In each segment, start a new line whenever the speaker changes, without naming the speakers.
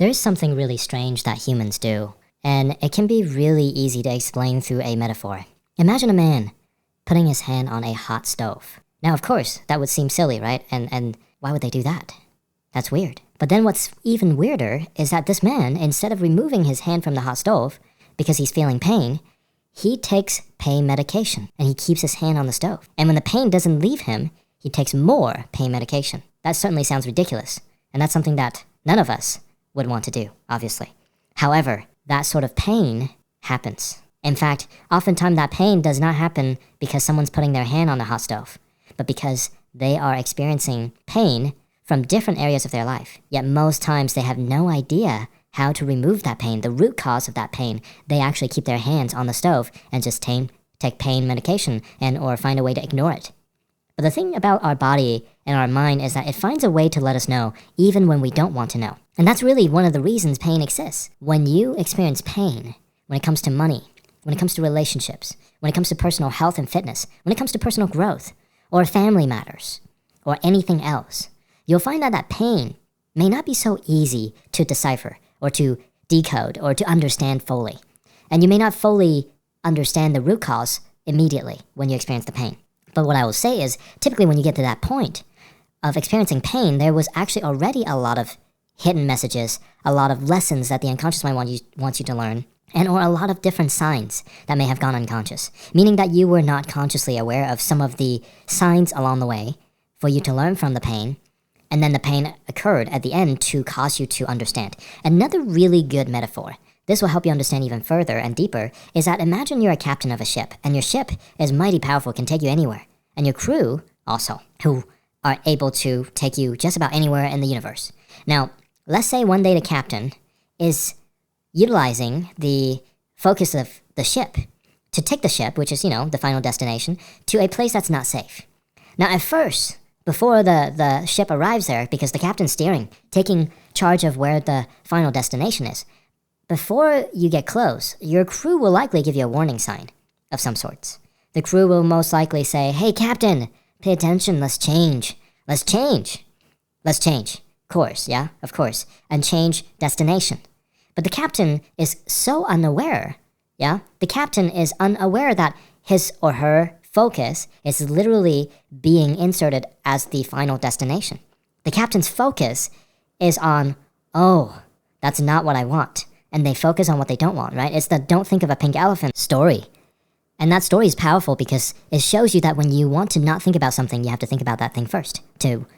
There is something really strange that humans do, and it can be really easy to explain through a metaphor. Imagine a man putting his hand on a hot stove. Now, of course, that would seem silly, right? And why would they do that? That's weird. But then what's even weirder is that this man, instead of removing his hand from the hot stove because he's feeling pain, he takes pain medication and he keeps his hand on the stove. And when the pain doesn't leave him, he takes more pain medication. That certainly sounds ridiculous. And that's something that none of us would want to do, obviously. However, that sort of pain happens. In fact, oftentimes that pain does not happen because someone's putting their hand on the hot stove, but because they are experiencing pain from different areas of their life. Yet most times they have no idea how to remove that pain, the root cause of that pain. They actually keep their hands on the stove and just take pain medication or find a way to ignore it. But the thing about our body and our mind is that it finds a way to let us know even when we don't want to know. And that's really one of the reasons pain exists. When you experience pain, when it comes to money, when it comes to relationships, when it comes to personal health and fitness, when it comes to personal growth, or family matters, or anything else, you'll find that pain may not be so easy to decipher, or to decode, or to understand fully. And you may not fully understand the root cause immediately when you experience the pain. But what I will say is, typically when you get to that point of experiencing pain, there was actually already a lot of hidden messages, a lot of lessons that the unconscious mind wants you to learn, or a lot of different signs that may have gone unconscious, meaning that you were not consciously aware of some of the signs along the way for you to learn from the pain, and then the pain occurred at the end to cause you to understand. Another really good metaphor, this will help you understand even further and deeper, is that imagine you're a captain of a ship, and your ship is mighty powerful, can take you anywhere, and your crew also, who are able to take you just about anywhere in the universe. Now, let's say one day the captain is utilizing the focus of the ship to take the ship, which is, the final destination, to a place that's not safe. Now, at first, before the ship arrives there, because the captain's steering, taking charge of where the final destination is, before you get close, your crew will likely give you a warning sign of some sorts. The crew will most likely say, "Hey, Captain, pay attention, let's change course, yeah, of course, and change destination." But the captain is so unaware, the captain is unaware that his or her focus is literally being inserted as the final destination. The captain's focus is on, oh, that's not what I want. And they focus on what they don't want, right? It's the don't think of a pink elephant story. And that story is powerful because it shows you that when you want to not think about something, you have to think about that thing first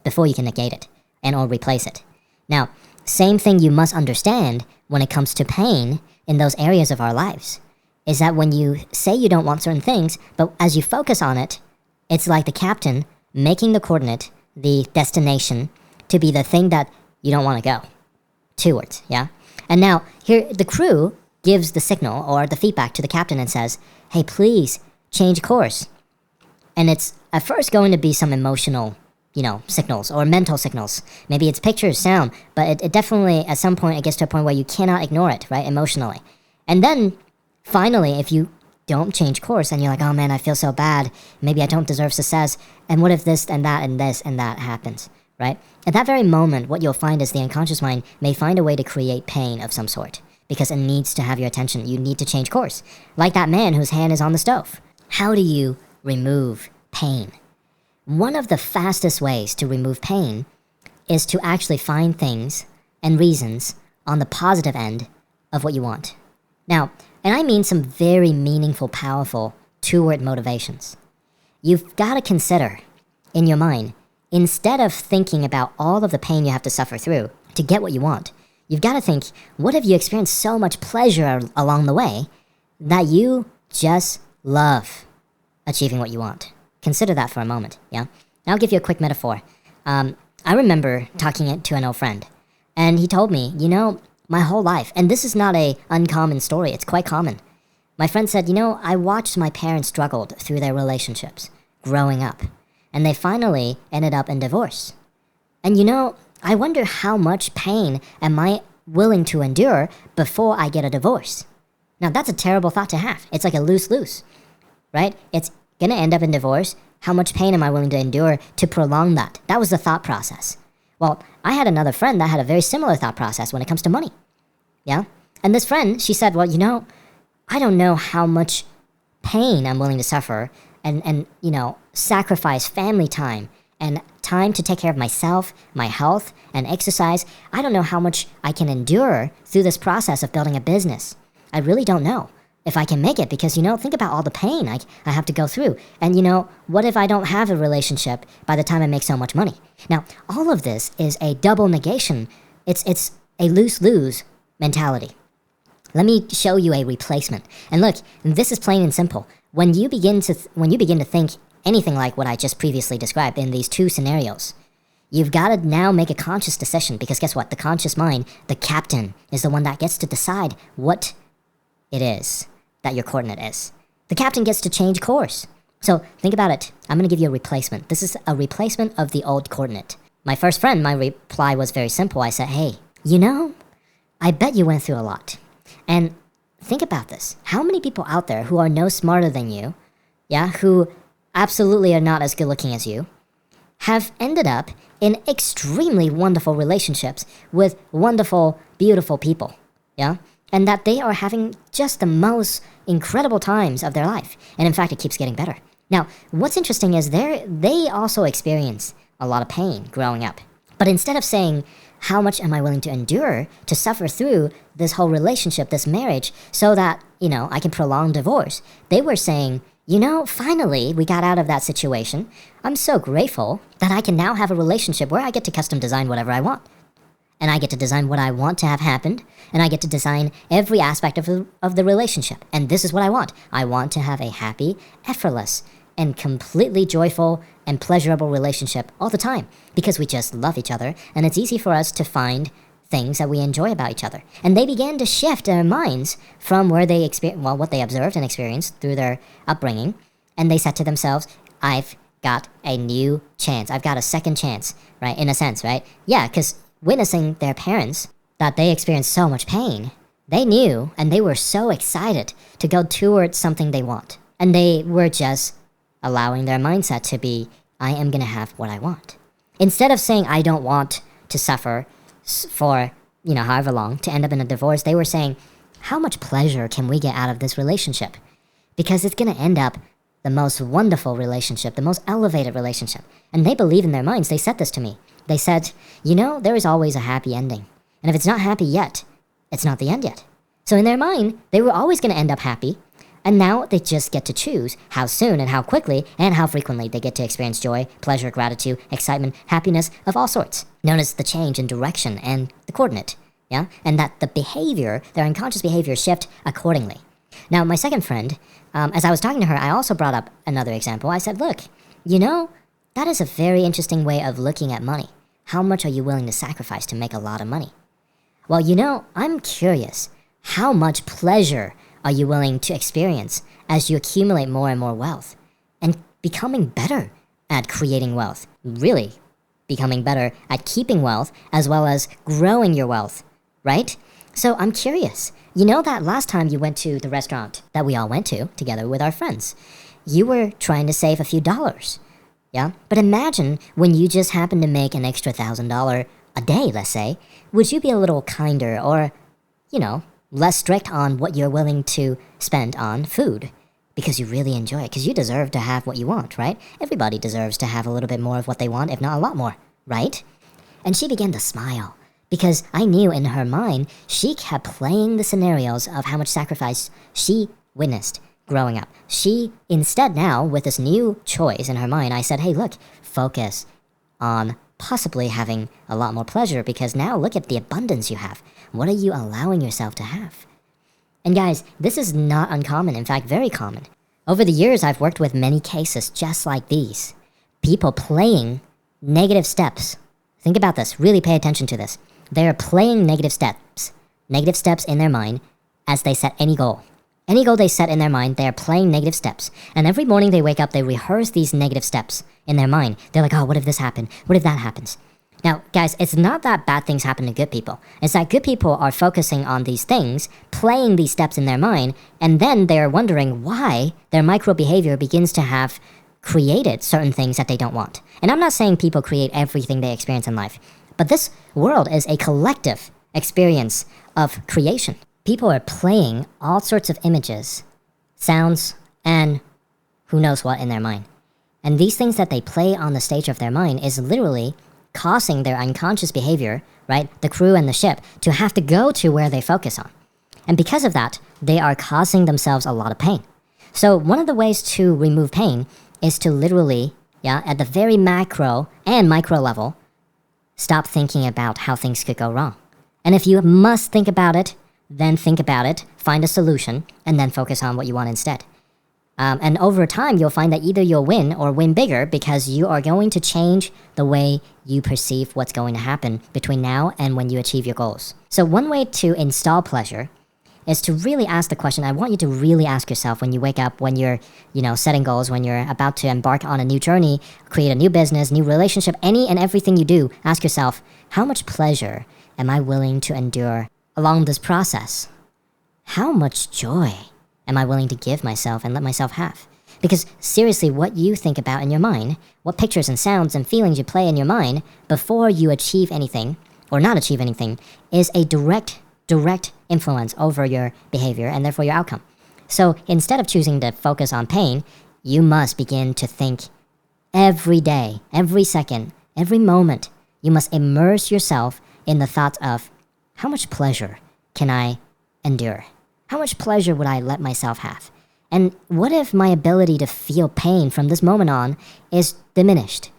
before you can negate it or replace it. Now, same thing you must understand when it comes to pain in those areas of our lives is that when you say you don't want certain things, but as you focus on it, it's like the captain making the coordinate, the destination, to be the thing that you don't want to go towards, yeah? And now, here, the crew gives the signal or the feedback to the captain and says, "Hey, please change course." And it's at first going to be some emotional, signals or mental signals. Maybe it's pictures, sound, but it definitely, at some point, it gets to a point where you cannot ignore it, right, emotionally. And then, finally, if you don't change course and you're like, "Oh man, I feel so bad. Maybe I don't deserve success. And what if this and that and this and that happens?" Right? At that very moment, what you'll find is the unconscious mind may find a way to create pain of some sort because it needs to have your attention. You need to change course. Like that man whose hand is on the stove. How do you remove pain? One of the fastest ways to remove pain is to actually find things and reasons on the positive end of what you want. Now, and I mean some very meaningful, powerful two-word motivations. You've got to consider in your mind, instead of thinking about all of the pain you have to suffer through to get what you want, you've got to think, what if you experienced so much pleasure along the way that you just love achieving what you want? Consider that for a moment, yeah? Now I'll give you a quick metaphor. I remember talking to an old friend, and he told me, my whole life, and this is not a uncommon story, it's quite common. My friend said, I watched my parents struggled through their relationships growing up, and they finally ended up in divorce. And I wonder how much pain am I willing to endure before I get a divorce? Now that's a terrible thought to have. It's like a lose-lose, right? It's gonna end up in divorce. How much pain am I willing to endure to prolong that? That was the thought process. Well, I had another friend that had a very similar thought process when it comes to money. Yeah? And this friend, she said, well, I don't know how much pain I'm willing to suffer and sacrifice family time and time to take care of myself, my health, and exercise. I don't know how much I can endure through this process of building a business. I really don't know if I can make it because, think about all the pain I have to go through. And, what if I don't have a relationship by the time I make so much money? Now, all of this is a double negation. It's a lose-lose mentality. Let me show you a replacement. And look, this is plain and simple. When you begin to think anything like what I just previously described in these two scenarios, you've got to now make a conscious decision because guess what? The conscious mind, the captain, is the one that gets to decide what it is that your coordinate is. The captain gets to change course. So think about it. I'm going to give you a replacement. This is a replacement of the old coordinate. My first friend, my reply was very simple. I said, hey, I bet you went through a lot. And think about this. How many people out there who are no smarter than you, who absolutely are not as good looking as you, have ended up in extremely wonderful relationships with wonderful, beautiful people, and that they are having just the most incredible times of their life. And in fact, it keeps getting better. Now, what's interesting is they also experience a lot of pain growing up. But instead of saying, how much am I willing to endure to suffer through this whole relationship, this marriage, so that, I can prolong divorce, they were saying, finally we got out of that situation. I'm so grateful that I can now have a relationship where I get to custom design whatever I want. And I get to design what I want to have happened, and I get to design every aspect of the relationship. And this is what I want. I want to have a happy, effortless, and completely joyful and pleasurable relationship all the time because we just love each other, and it's easy for us to find things that we enjoy about each other. And they began to shift their minds from where they what they observed and experienced through their upbringing, and they said to themselves, I've got a new chance. I've got a second chance, right? In a sense, right? Yeah, because witnessing their parents, that they experienced so much pain, they knew and they were so excited to go towards something they want. And they were just allowing their mindset to be, I am going to have what I want. Instead of saying, I don't want to suffer for, however long, to end up in a divorce, they were saying, how much pleasure can we get out of this relationship? Because it's going to end up the most wonderful relationship, the most elevated relationship. And they believe in their minds. They said this to me. They said, there is always a happy ending. And if it's not happy yet, it's not the end yet. So in their mind, they were always going to end up happy. And now they just get to choose how soon and how quickly and how frequently they get to experience joy, pleasure, gratitude, excitement, happiness of all sorts. Known as the change in direction and the coordinate. And that the behavior, their unconscious behavior, shift accordingly. Now, my second friend, as I was talking to her, I also brought up another example. I said, look, that is a very interesting way of looking at money. How much are you willing to sacrifice to make a lot of money? Well, I'm curious. How much pleasure are you willing to experience as you accumulate more and more wealth and becoming better at creating wealth? Really becoming better at keeping wealth as well as growing your wealth, right? So I'm curious. That last time you went to the restaurant that we all went to together with our friends, you were trying to save a few dollars. Yeah? But imagine when you just happen to make an extra $1,000 a day, let's say, would you be a little kinder or, less strict on what you're willing to spend on food? Because you really enjoy it, because you deserve to have what you want, right? Everybody deserves to have a little bit more of what they want, if not a lot more, right? And she began to smile, because I knew in her mind, she kept playing the scenarios of how much sacrifice she witnessed growing up. She, instead now, with this new choice in her mind, I said, hey, look, focus on possibly having a lot more pleasure because now look at the abundance you have. What are you allowing yourself to have? And guys, this is not uncommon, in fact, very common. Over the years, I've worked with many cases just like these. People playing negative steps. Think about this, really pay attention to this. They're playing negative steps in their mind as they set any goal. Any goal they set in their mind, they are playing negative steps. And every morning they wake up, they rehearse these negative steps in their mind. They're like, oh, what if this happened? What if that happens? Now, guys, it's not that bad things happen to good people. It's that good people are focusing on these things, playing these steps in their mind, and then they're wondering why their micro behavior begins to have created certain things that they don't want. And I'm not saying people create everything they experience in life, But this world is a collective experience of creation. People are playing all sorts of images, sounds, and who knows what in their mind. And these things that they play on the stage of their mind is literally causing their unconscious behavior, right, the crew and the ship, to have to go to where they focus on. And because of that, they are causing themselves a lot of pain. So one of the ways to remove pain is to literally, at the very macro and micro level, stop thinking about how things could go wrong. And if you must think about it, then think about it, find a solution, and then focus on what you want instead. And over time, you'll find that either you'll win or win bigger because you are going to change the way you perceive what's going to happen between now and when you achieve your goals. So one way to install pleasure is to really ask the question. I want you to really ask yourself when you wake up, when you're, setting goals, when you're about to embark on a new journey, create a new business, new relationship, any and everything you do, ask yourself, how much pleasure am I willing to endure along this process? How much joy am I willing to give myself and let myself have? Because seriously, what you think about in your mind, what pictures and sounds and feelings you play in your mind before you achieve anything or not achieve anything is a direct influence over your behavior and therefore your outcome. So instead of choosing to focus on pain, you must begin to think every day, every second, every moment. You must immerse yourself in the thought of how much pleasure can I endure? How much pleasure would I let myself have? And what if my ability to feel pain from this moment on is diminished?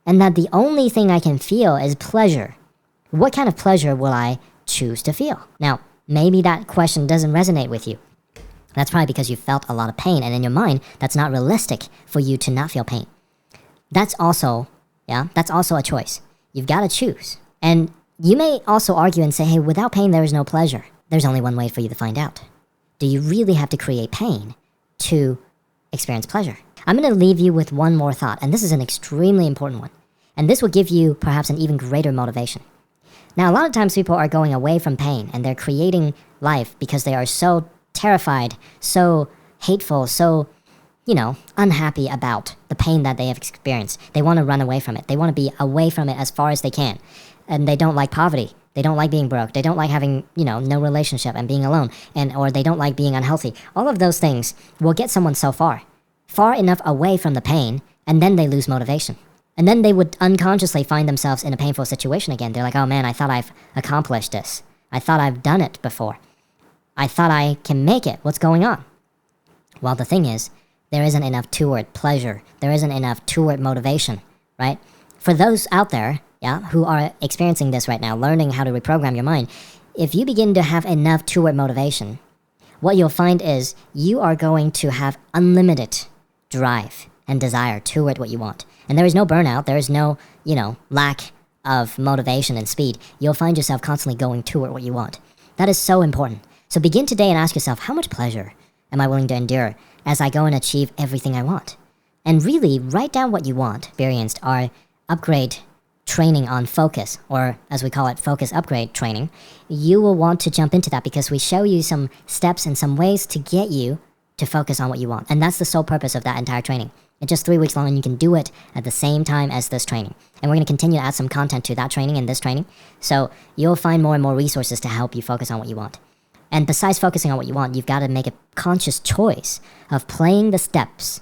And that the only thing I can feel is pleasure. What kind of pleasure will I choose to feel? Now, maybe that question doesn't resonate with you. That's probably because you felt a lot of pain, and in your mind, that's not realistic for you to not feel pain. That's also a choice. You've got to choose. And you may also argue and say, hey, without pain, there is no pleasure. There's only one way for you to find out. Do you really have to create pain to experience pleasure? I'm going to leave you with one more thought, and this is an extremely important one. And this will give you perhaps an even greater motivation. Now, a lot of times people are going away from pain, and they're creating life because they are so terrified, so hateful, so, unhappy about the pain that they have experienced. They want to run away from it. They want to be away from it as far as they can. And they don't like poverty. They don't like being broke. They don't like having, no relationship and being alone. Or they don't like being unhealthy. All of those things will get someone so far enough away from the pain, and then they lose motivation. And then they would unconsciously find themselves in a painful situation again. They're like, oh man, I thought I've accomplished this. I thought I've done it before. I thought I can make it. What's going on? Well, the thing is, there isn't enough toward pleasure. There isn't enough toward motivation, right? For those out there, who are experiencing this right now, learning how to reprogram your mind, if you begin to have enough toward motivation, what you'll find is you are going to have unlimited drive and desire toward what you want. And there is no burnout. There is no, lack of motivation and speed. You'll find yourself constantly going toward what you want. That is so important. So begin today and ask yourself, how much pleasure am I willing to endure as I go and achieve everything I want? And really write down what you want. Experienced our upgrade training on focus, or as we call it, focus upgrade training. You will want to jump into that because we show you some steps and some ways to get you to focus on what you want. And that's the sole purpose of that entire training. It's just 3 weeks long, and you can do it at the same time as this training. And we're going to continue to add some content to that training and this training. So you'll find more and more resources to help you focus on what you want. And besides focusing on what you want, you've got to make a conscious choice of playing the steps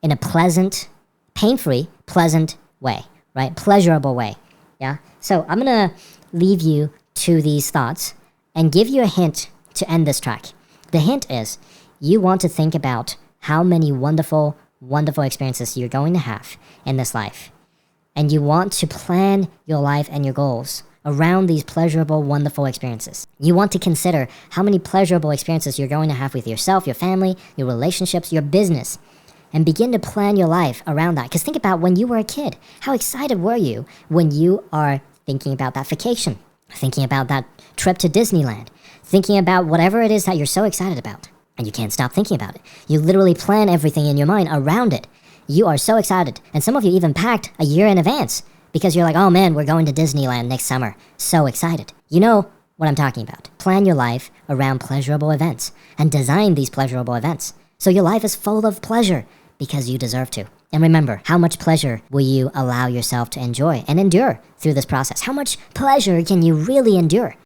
in a pleasant, pain-free, pleasant way, right? Pleasurable way, yeah? So I'm going to leave you to these thoughts and give you a hint to end this track. The hint is you want to think about how many wonderful experiences you're going to have in this life. And you want to plan your life and your goals around these pleasurable, wonderful experiences. You want to consider how many pleasurable experiences you're going to have with yourself, your family, your relationships, your business, and begin to plan your life around that. Because think about when you were a kid. How excited were you when you are thinking about that vacation, thinking about that trip to Disneyland, thinking about whatever it is that you're so excited about, and you can't stop thinking about it. You literally plan everything in your mind around it. You are so excited, and some of you even packed a year in advance because you're like, oh man, we're going to Disneyland next summer. So excited. You know what I'm talking about. Plan your life around pleasurable events and design these pleasurable events so your life is full of pleasure because you deserve to. And remember, how much pleasure will you allow yourself to enjoy and endure through this process? How much pleasure can you really endure?